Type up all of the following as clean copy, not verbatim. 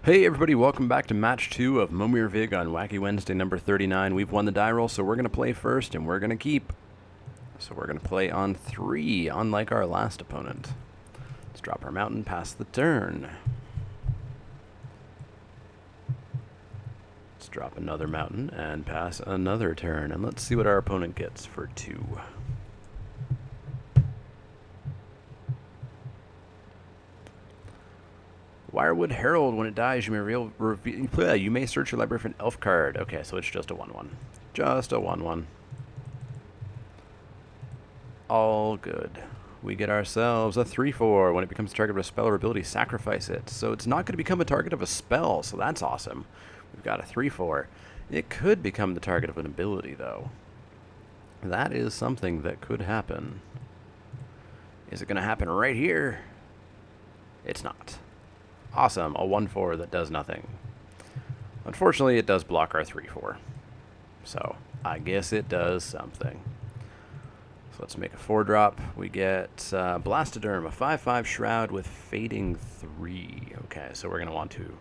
Hey everybody, welcome back to match 2 of Momir Vig on Wacky Wednesday number 39. We've won the die roll, so we're going to play first and we're going to keep. So we're going to play on 3, unlike our last opponent. Let's drop our mountain, pass the turn. Let's drop another mountain and pass another turn. And let's see what our opponent gets for 2. Wirewood Herald, when it dies, you may search your library for an elf card. Okay, so it's just a 1-1. Just a 1-1. All good. We get ourselves a 3-4. When it becomes the target of a spell or ability, sacrifice it. So it's not going to become a target of a spell, so that's awesome. We've got a 3-4. It could become the target of an ability, though. That is something that could happen. Is it going to happen right here? It's not. Awesome, a 1-4 that does nothing. Unfortunately, it does block our 3-4. So, I guess it does something. So let's make a 4-drop. We get Blastoderm, a 5-5 Shroud with Fading 3. Okay, so we're going to want to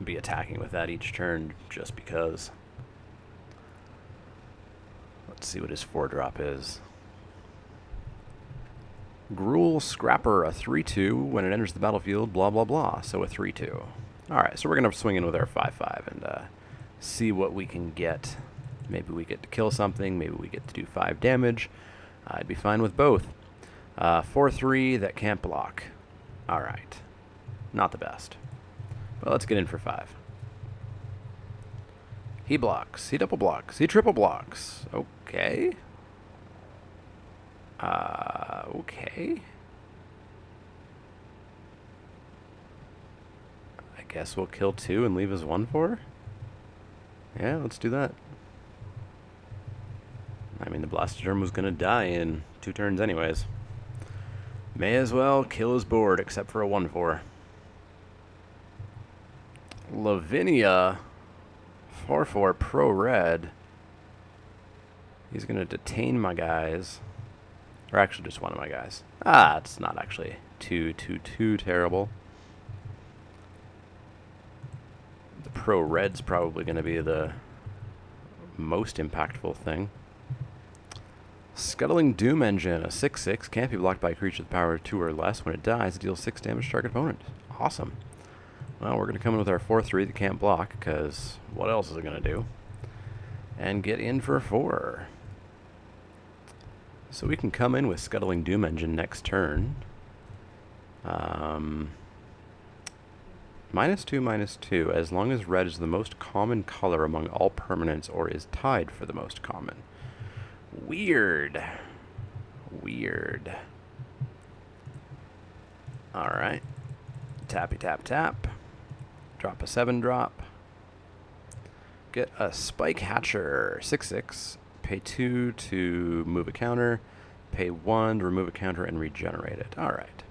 be attacking with that each turn just because. Let's see what his 4-drop is. Gruul Scrapper, a 3-2. When it enters the battlefield, blah, blah, blah. So a 3-2. Alright, so we're going to swing in with our 5-5 and see what we can get. Maybe we get to kill something. Maybe we get to do 5 damage. I'd be fine with both. 4-3 that can't block. Alright. Not the best. But let's get in for 5. He blocks. He double blocks. He triple blocks. Okay. Okay. I guess we'll kill 2 and leave his 1-4? Yeah, let's do that. I mean, the Blastoderm was going to die in 2 turns anyways. May as well kill his board, except for a 1-4. Lavinia, 4-4 Pro Red. He's going to detain my guys. Or actually just one of my guys. It's not actually too terrible. The Pro Red's probably going to be the most impactful thing. Scuttling Doom Engine, a 6-6. Can't be blocked by a creature with power 2 or less. When it dies, it deals 6 damage to target opponent. Awesome. Well, we're going to come in with our 4-3 that can't block, because what else is it going to do? And get in for 4. So we can come in with Scuttling Doom Engine next turn. -2, -2, as long as red is the most common color among all permanents or is tied for the most common. Weird. Weird. Alright. Tappy tap tap. Drop a 7-drop. Get a Spike Hatcher, 6-6. Pay 2 to move a counter. Pay 1 to remove a counter and regenerate it. Alright.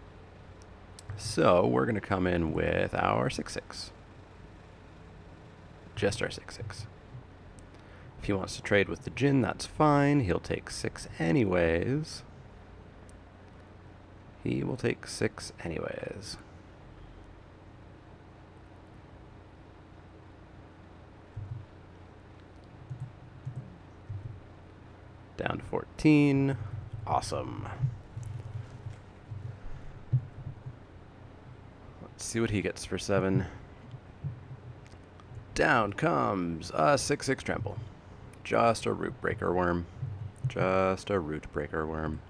So we're going to come in with our 6-6. Just our 6-6. If he wants to trade with the Djinn, that's fine. He'll take 6 anyways. He will take 6 anyways. Down to 14. Awesome. Let's see what he gets for 7. Down comes a 6-6 trample. Just a root breaker worm. Just a root breaker worm.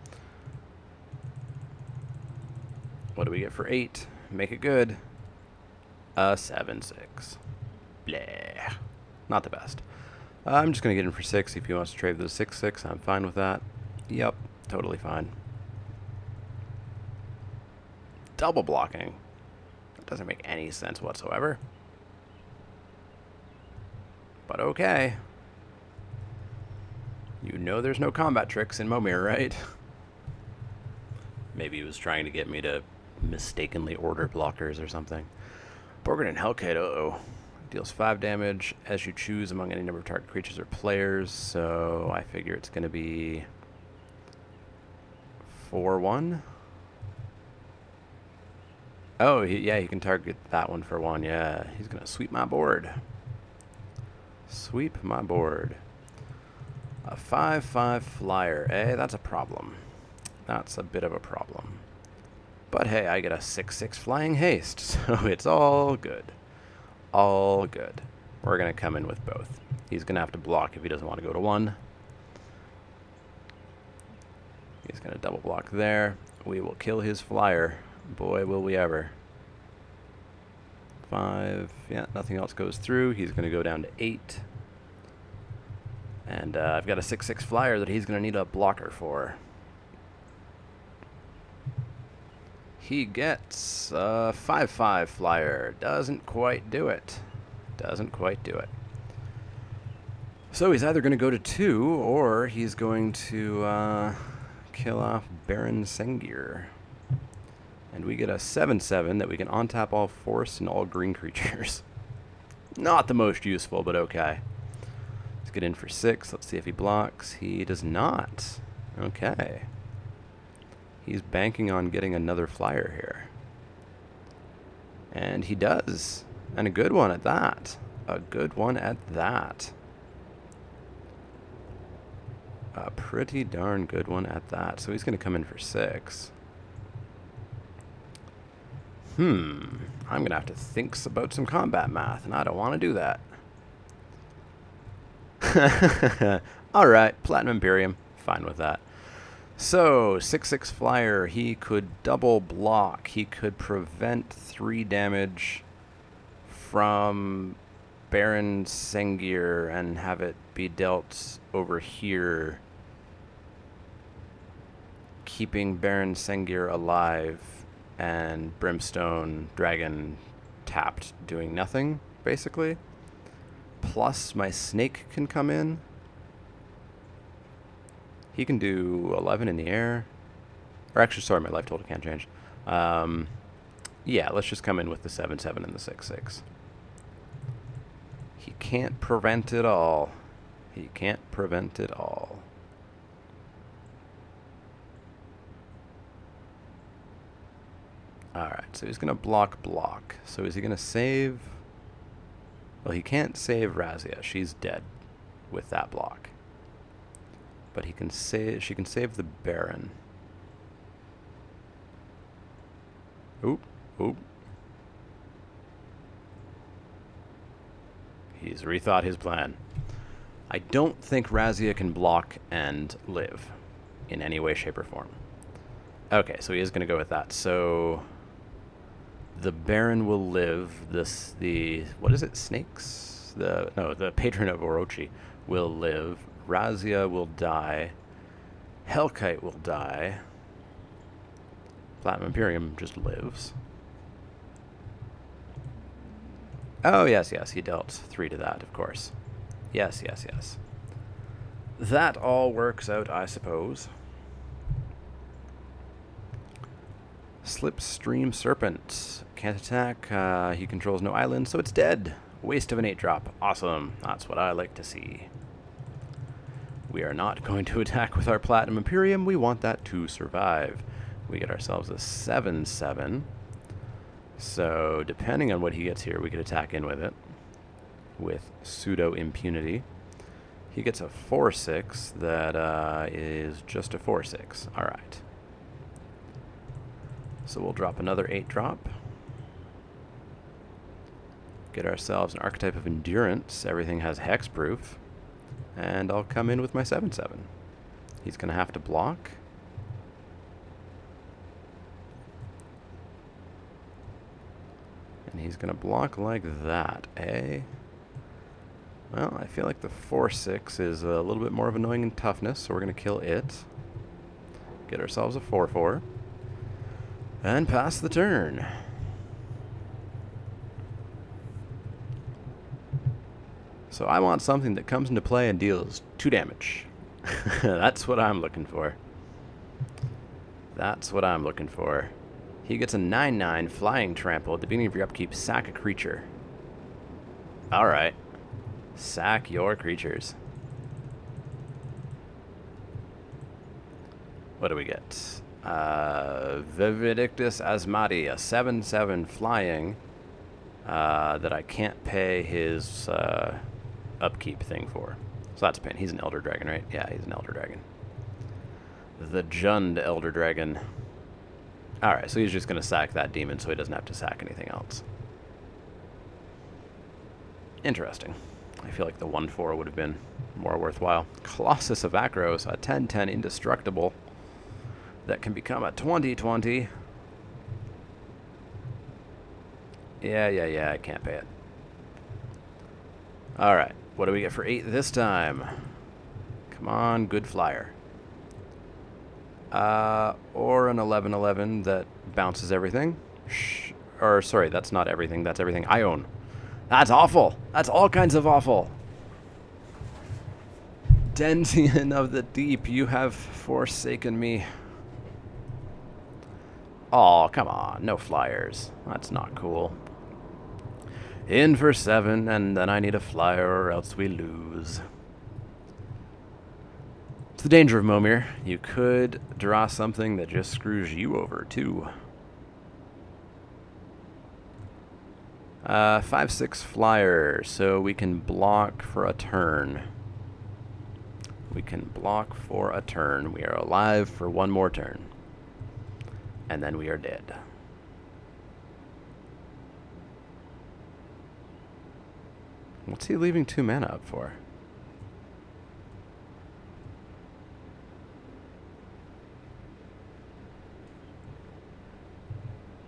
What do we get for 8? Make it good. A 7-6. Blah. Not the best. I'm just going to get in for 6. If he wants to trade with the 6-6, I'm fine with that. Yep, totally fine. Double blocking. That doesn't make any sense whatsoever. But okay. You know there's no combat tricks in Momir, right? Maybe he was trying to get me to mistakenly order blockers or something. Borgren and Hellkite, uh-oh. Deals 5 damage as you choose among any number of target creatures or players, so I figure it's going to be 4-1. Oh, yeah, he can target that one for 1. Yeah, he's going to sweep my board. Sweep my board. A 5/5 flyer. That's a problem. That's a bit of a problem. But hey, I get a 6/6 flying haste, so it's all good. All good. We're going to come in with both. He's going to have to block if he doesn't want to go to 1. He's going to double block there. We will kill his flyer. Boy, will we ever. 5. Yeah, nothing else goes through. He's going to go down to 8. And I've got a 6/6 flyer that he's going to need a blocker for. He gets a 5/5 flyer. Doesn't quite do it. Doesn't quite do it. So he's either going to go to 2, or he's going to kill off Baron Sengir. And we get a 7/7 that we can on-tap all force and all green creatures. Not the most useful, but okay. Let's get in for 6. Let's see if he blocks. He does not. Okay. He's banking on getting another flyer here. And he does. And a good one at that. A good one at that. A pretty darn good one at that. So he's going to come in for 6. I'm going to have to think about some combat math, and I don't want to do that. Alright, Platinum Imperium. Fine with that. So, 6/6 flyer, he could double block. He could prevent 3 damage from Baron Sengir and have it be dealt over here, keeping Baron Sengir alive and Brimstone Dragon tapped, doing nothing, basically. Plus, my snake can come in. He can do 11 in the air. Or actually, sorry, my life total can't change. Yeah, let's just come in with the 7/7 and the 6/6. He can't prevent it all. He can't prevent it all. Alright, so he's going to block. So is he going to save? Well, he can't save Razia. She's dead with that block. But he can save. She can save the Baron. Oop. He's rethought his plan. I don't think Razia can block and live in any way, shape, or form. Okay, so he is going to go with that. So the Baron will live. What is it? Snakes? The Patron of Orochi will live. Razia will die. Hellkite will die. Platinum Imperium just lives. Oh, yes, he dealt 3 to that, of course. Yes. That all works out, I suppose. Slipstream Serpent. Can't attack. He controls no island, so it's dead. Waste of an 8-drop. Awesome. That's what I like to see. We are not going to attack with our Platinum Imperium. We want that to survive. We get ourselves a 7/7. So, depending on what he gets here, we could attack in with it. With pseudo impunity. He gets a 4/6 that is just a 4/6. Alright. So we'll drop another 8-drop. Get ourselves an Archetype of Endurance. Everything has hexproof. And I'll come in with my 7/7. He's going to have to block. And he's going to block like that, eh? Well, I feel like the 4/6 is a little bit more of annoying in toughness, so we're going to kill it. Get ourselves a 4/4. And pass the turn. So I want something that comes into play and deals 2 damage. That's what I'm looking for. That's what I'm looking for. He gets a 9/9 flying trample. At the beginning of your upkeep, sack a creature. Alright. Sack your creatures. What do we get? Vividictus Asmati, a 7/7 flying that I can't pay his upkeep thing for. So that's a pain. He's an Elder Dragon, right? Yeah, he's an Elder Dragon. The Jund Elder Dragon. Alright, so he's just going to sack that demon so he doesn't have to sack anything else. Interesting. I feel like the 1/4 would have been more worthwhile. Colossus of Akros, a 10/10 indestructible that can become a 20/20. Yeah, I can't pay it. Alright, what do we get for 8 this time? Come on, good flyer. Or an 11/11 that bounces everything. Or, sorry, that's not everything. That's everything I own. That's awful. That's all kinds of awful. Denzian of the Deep, you have forsaken me. Oh, come on. No flyers. That's not cool. In for 7, and then I need a flyer or else we lose. It's the danger of Momir. You could draw something that just screws you over, too. 5/6 flyer, so we can block for a turn. We can block for a turn. We are alive for one more turn. And then we are dead. What's he leaving 2 mana up for?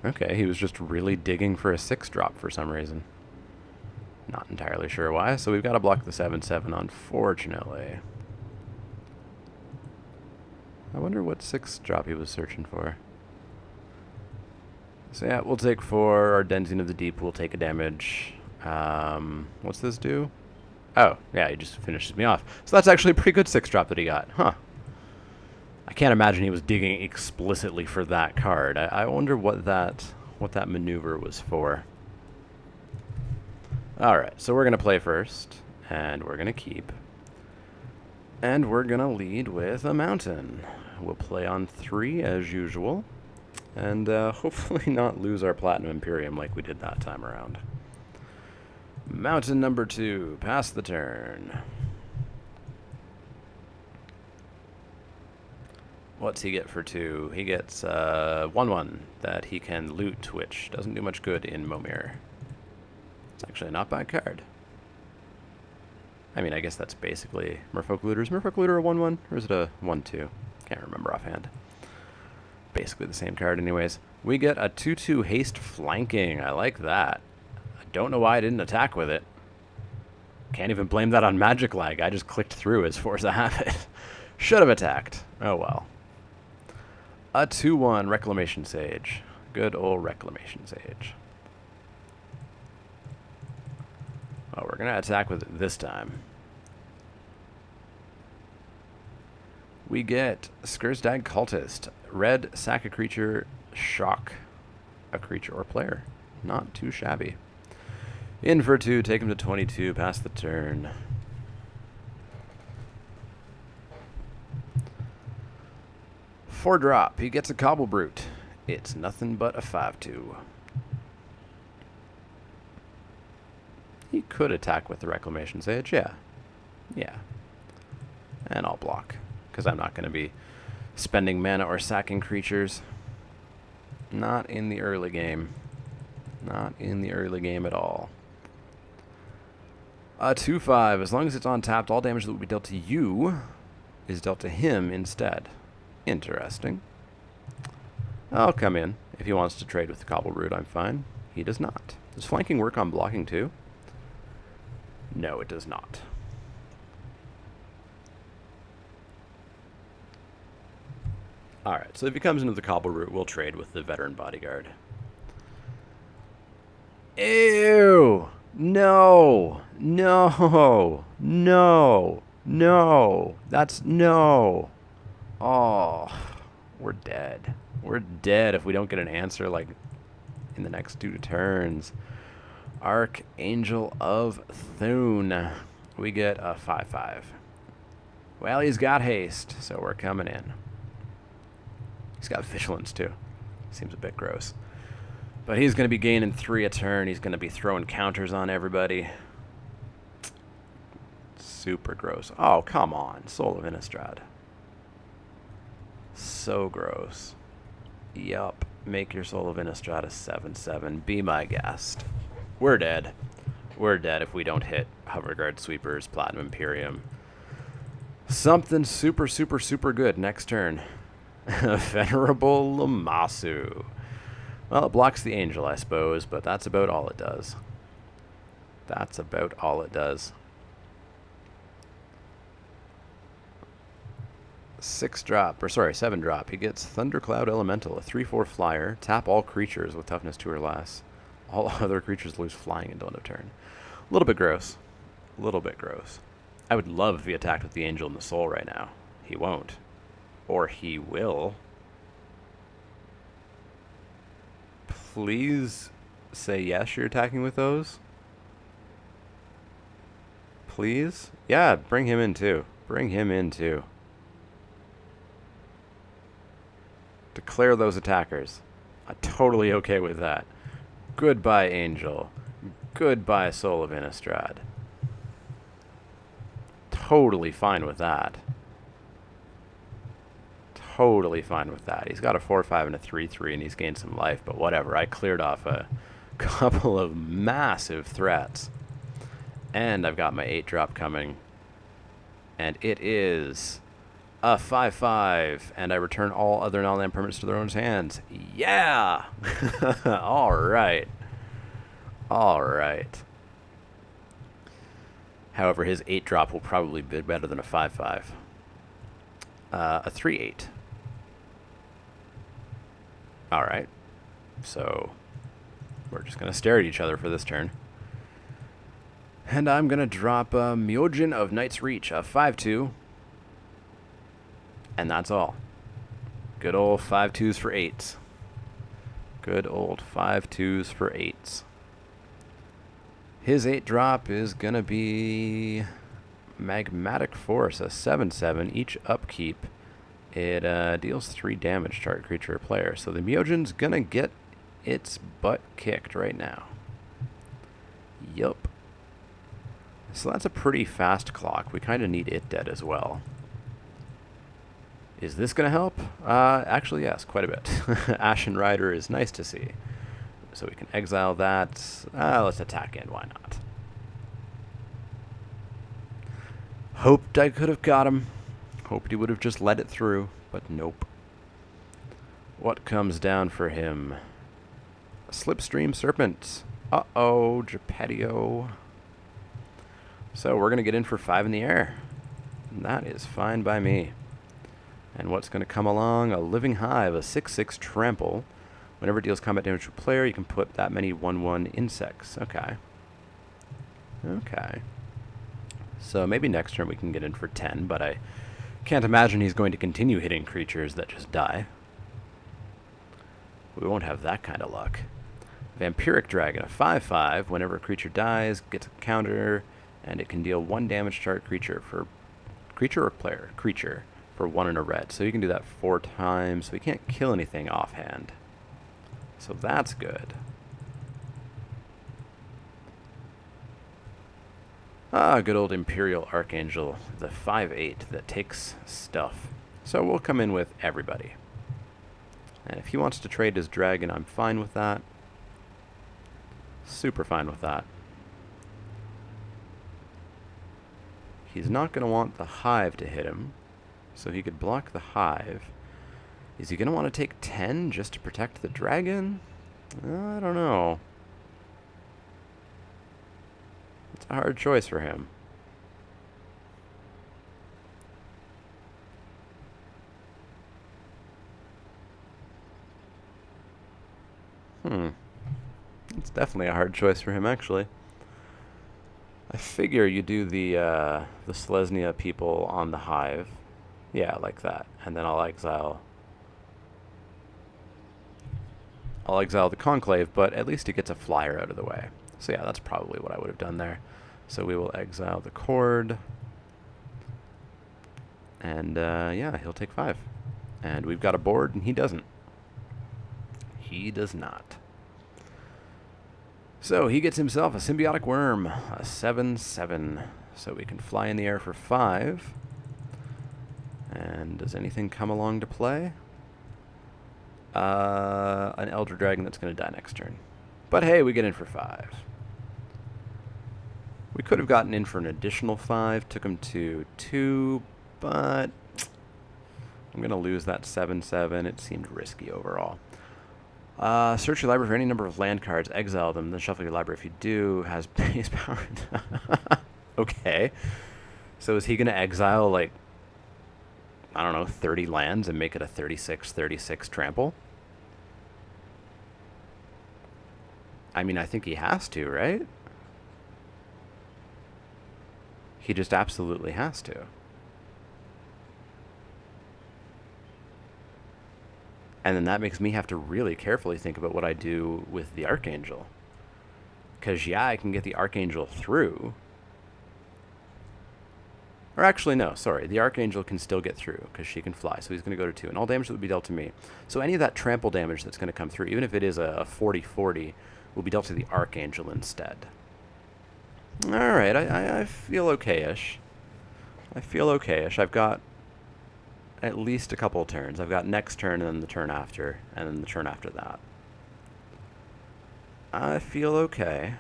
Okay, he was just really digging for a 6-drop for some reason. Not entirely sure why, so we've got to block the 7/7, unfortunately. I wonder what 6-drop he was searching for. So yeah, we'll take 4. Our Denzian of the Deep will take a damage. What's this do? Oh, yeah, he just finishes me off. So that's actually a pretty good 6-drop that he got. Huh. I can't imagine he was digging explicitly for that card. I wonder what that maneuver was for. Alright, so we're going to play first, and we're going to keep. And we're going to lead with a mountain. We'll play on 3 as usual, and hopefully not lose our Platinum Imperium like we did that time around. Mountain number 2, pass the turn. What's he get for 2? He gets 1/1 that he can loot, which doesn't do much good in Momir. It's actually a not bad card. I mean, I guess that's basically Merfolk Looter. Is Merfolk Looter a 1/1, or is it a 1/2? Can't remember offhand. Basically the same card anyways. We get a 2/2 haste flanking. I like that. I don't know why I didn't attack with it. Can't even blame that on magic lag. I just clicked through as force of habit. Should have attacked. Oh well. A 2/1 Reclamation Sage. Good old Reclamation Sage. Well, we're going to attack with it this time. We get Skursdag Cultist. Red, sack a creature, shock a creature or player. Not too shabby. In for 2, take him to 22, pass the turn. For drop, he gets a Cobble Brute. It's nothing but a 5/2. He could attack with the Reclamation Sage, yeah. Yeah. And I'll block, because I'm not going to be spending mana or sacking creatures. Not in the early game. Not in the early game at all. A 2/5, as long as it's untapped, all damage that will be dealt to you is dealt to him instead. Interesting. I'll come in. If he wants to trade with the Cobble Root, I'm fine. He does not. Does flanking work on blocking too? No, it does not. Alright, so if he comes into the Cobble Root, we'll trade with the Veteran Bodyguard. Ew! No! No! No! No! That's no! Oh, we're dead. We're dead if we don't get an answer like in the next 2 turns. Archangel of Thune. We get a 5/5. Well, he's got haste, so we're coming in. He's got vigilance too. Seems a bit gross. But he's going to be gaining 3 a turn. He's going to be throwing counters on everybody. Super gross. Oh, come on. Soul of Innistrad. So gross. Yup. Make your Soul of Innistrad a 7/7. Be my guest. We're dead. We're dead if we don't hit Hoverguard Sweepers, Platinum Imperium. Something super, super, super good next turn. Venerable Lammasu. Well, it blocks the Angel, I suppose, but that's about all it does. That's about all it does. 7 drop. He gets Thundercloud Elemental, a 3/4 flyer. Tap all creatures with toughness 2 or less. All other creatures lose flying until end of turn. A little bit gross. A little bit gross. I would love if he attacked with the Angel and the Soul right now. He won't. Or he will. Please say yes, you're attacking with those. Please? Yeah, bring him in too. Bring him in too. Declare those attackers. I'm totally okay with that. Goodbye, Angel. Goodbye, Soul of Innistrad. Totally fine with that. Totally fine with that. He's got a 4/5 and a 3/3, and he's gained some life, but whatever. I cleared off a couple of massive threats. And I've got my 8-drop coming. And it is a 5/5, and I return all other non-land permanents to their own hands. Yeah! Alright. Alright. However, his 8-drop will probably be better than a 5/5. A 3/8. Alright. So, we're just going to stare at each other for this turn. And I'm going to drop a Myojin of Knight's Reach, a 5/2. And that's all. Good old 5/2s for 8s. Good old 5/2s for 8s. His 8-drop is going to be Magmatic Force, a 7/7. Each upkeep, it deals 3 damage to target creature or player. So the Myojin's going to get its butt kicked right now. Yup. So that's a pretty fast clock. We kind of need it dead as well. Is this going to help? Actually, yes, quite a bit. Ashen Rider is nice to see. So we can exile that. Let's attack in. Why not? Hoped I could have got him. Hoped he would have just let it through, but nope. What comes down for him? A Slipstream Serpent. Uh-oh, Geppetto. So we're going to get in for 5 in the air. And that is fine by me. And what's going to come along? A Living Hive, a 6/6 trample. Whenever it deals combat damage to a player, you can put that many 1/1 insects. Okay. Okay. So maybe next turn we can get in for 10, but I can't imagine he's going to continue hitting creatures that just die. We won't have that kind of luck. Vampiric Dragon, a 5/5. Whenever a creature dies, gets a counter, and it can deal 1 damage to target creature for creature or player? Creature for 1 in a red. So you can do that 4 times. So we can't kill anything offhand. So that's good. Ah, good old Imperial Archangel, the 5/8 that takes stuff. So we'll come in with everybody. And if he wants to trade his dragon, I'm fine with that. Super fine with that. He's not going to want the Hive to hit him, so he could block the Hive. Is he going to want to take 10 just to protect the dragon? I don't know. It's a hard choice for him. It's definitely a hard choice for him, actually. I figure you do the Selesnya people on the Hive. Yeah, like that. And then I'll exile the Conclave, but at least it gets a flyer out of the way. So yeah, that's probably what I would have done there. So we will exile the Cord. And yeah, he'll take 5. And we've got a board, and he doesn't. He does not. So he gets himself a symbiotic worm, a 7/7. So we can fly in the air for 5. And does anything come along to play? An Elder Dragon that's going to die next turn. But hey, we get in for 5. We could have gotten in for an additional 5, took him to 2, but I'm going to lose that 7/7. It seemed risky overall. Search your library for any number of land cards, exile them, then shuffle your library. If you do, has base power. Okay. So is he going to exile, like, I don't know, 30 lands and make it a 36/36 trample? I mean, I think he has to, right? He just absolutely has to. And then that makes me have to really carefully think about what I do with the Archangel. Because, yeah, I can get the Archangel through. Or actually, no, sorry. The Archangel can still get through because she can fly. So he's going to go to 2. And all damage that would be dealt to me. So any of that trample damage that's going to come through, even if it is a 40/40, will be dealt to the Archangel instead. Alright, I feel okay-ish. I feel okay-ish. I've got at least a couple turns. I've got next turn and then the turn after, and then the turn after that. I feel okay.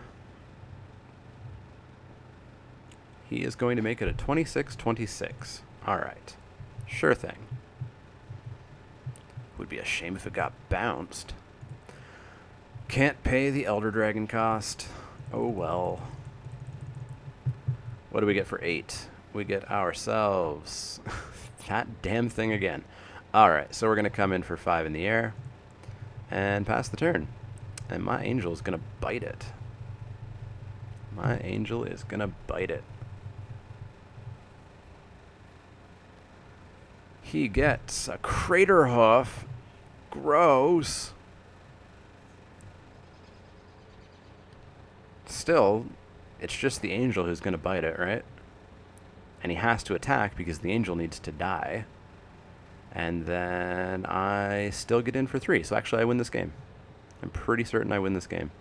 He is going to make it a 26/26. Alright. Sure thing. Would be a shame if it got bounced. Can't pay the Elder Dragon cost. Oh well. What do we get for 8? We get ourselves that damn thing again. Alright, so we're going to come in for 5 in the air and pass the turn. And my angel is going to bite it. My angel is going to bite it. He gets a crater hoof. Gross. Still, it's just the angel who's going to bite it, right? And he has to attack because the angel needs to die. And then I still get in for 3. So actually I win this game. I'm pretty certain I win this game.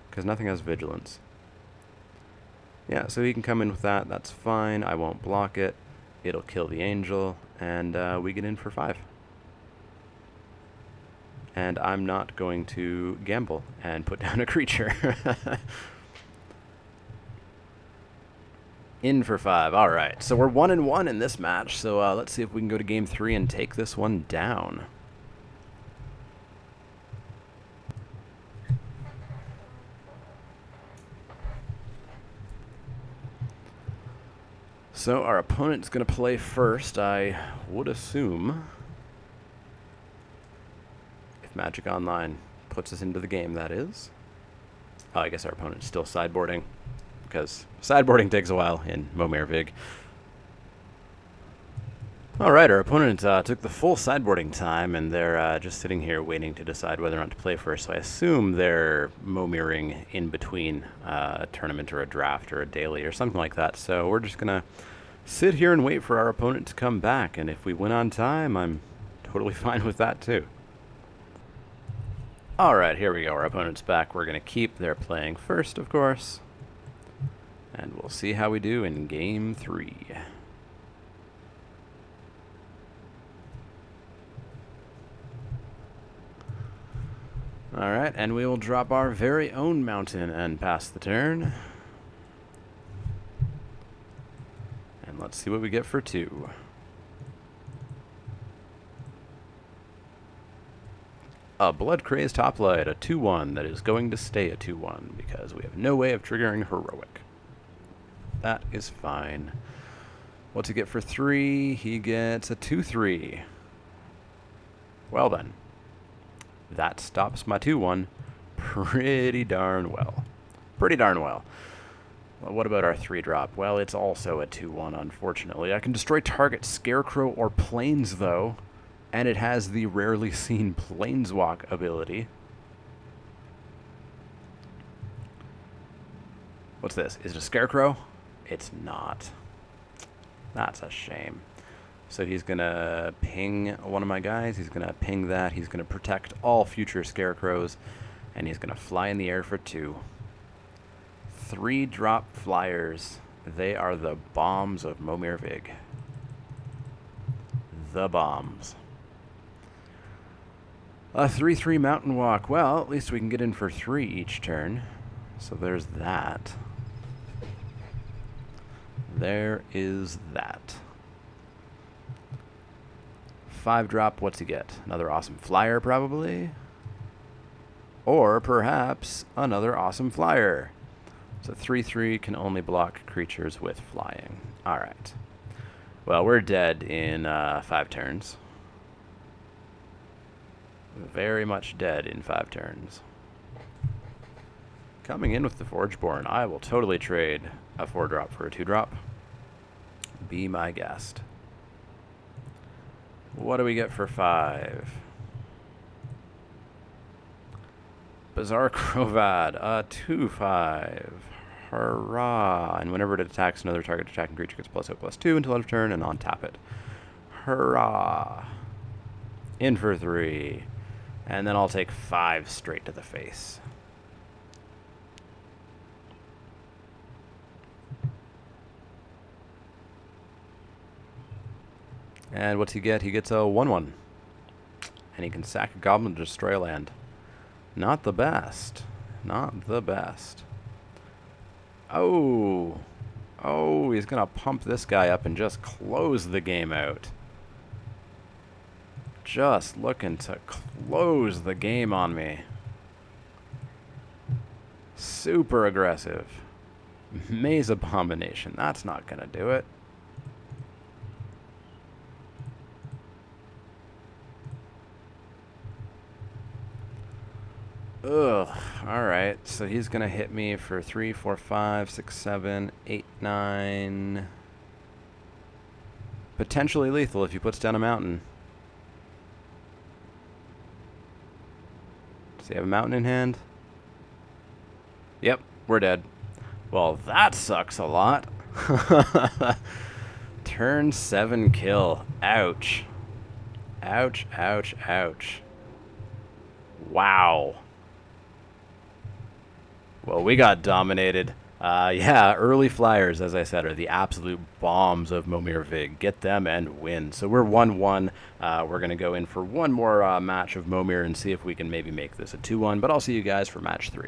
Because nothing has vigilance. Yeah, so he can come in with that. That's fine. I won't block it. It'll kill the angel. And we get in for 5. And I'm not going to gamble and put down a creature. In for 5. All right. So we're 1-1 in this match. So let's see if we can go to game 3 and take this one down. So our opponent's going to play first, I would assume. If Magic Online puts us into the game, that is. Oh, I guess our opponent's still sideboarding, because sideboarding takes a while in Momir Vig. Alright, our opponent took the full sideboarding time, and they're just sitting here waiting to decide whether or not to play first. So I assume they're Momiring in between a tournament or a draft or a daily or something like that. So we're just going to sit here and wait for our opponent to come back. And if we win on time, I'm totally fine with that too. Alright, here we go. Our opponent's back. We're going to keep. They're playing first, of course. And we'll see how we do in game 3. Alright, and we will drop our very own mountain and pass the turn. And let's see what we get for 2. A Blood-Crazed Hoplite, a 2/1 that is going to stay a 2/1 because we have no way of triggering Heroic. That is fine. What's he get for 3? He gets a 2/3. Well then. That stops my 2/1 pretty darn well. Pretty darn well. Well, what about our 3-drop? Well, it's also a 2/1, unfortunately. I can destroy target Scarecrow or Plains, though, and it has the rarely seen Planeswalk ability. What's this? Is it a Scarecrow? It's not. That's a shame. So he's going to ping one of my guys. He's going to ping that. He's going to protect all future scarecrows. And he's going to fly in the air for 2. 3-drop flyers. They are the bombs of Momir Vig. The bombs. A 3/3 mountain walk. Well, at least we can get in for 3 each turn. So there's that. There is that. 5-drop, what's he get? Another awesome flyer, probably? Or perhaps another awesome flyer. So 3/3 can only block creatures with flying. Alright. Well, we're dead in 5 turns. Very much dead in 5 turns. Coming in with the Forgeborn, I will totally trade a 4-drop for a 2-drop. Be my guest. What do we get for 5? Bizarre Crovad, a 2/5. Hurrah! And whenever it attacks another target attacking creature gets +0/+2 until end of turn and untap it. Hurrah! In for 3. And then I'll take 5 straight to the face. And what's he get? He gets a 1/1. And he can sack a goblin to destroy a land. Not the best. Not the best. Oh. Oh, he's going to pump this guy up and just close the game out. Just looking to close the game on me. Super aggressive. Maze Abomination. That's not going to do it. Ugh. Alright, so he's going to hit me for 3, 4, 5, 6, 7, 8, 9. Potentially lethal if he puts down a mountain. Does he have a mountain in hand? Yep, we're dead. Well, that sucks a lot. Turn 7 kill. Ouch. Ouch, ouch, ouch. Wow. Well, we got dominated. Yeah, early flyers, as I said, are the absolute bombs of Momir Vig. Get them and win. So we're 1-1. We're going to go in for one more match of Momir and see if we can maybe make this a 2-1. But I'll see you guys for match 3.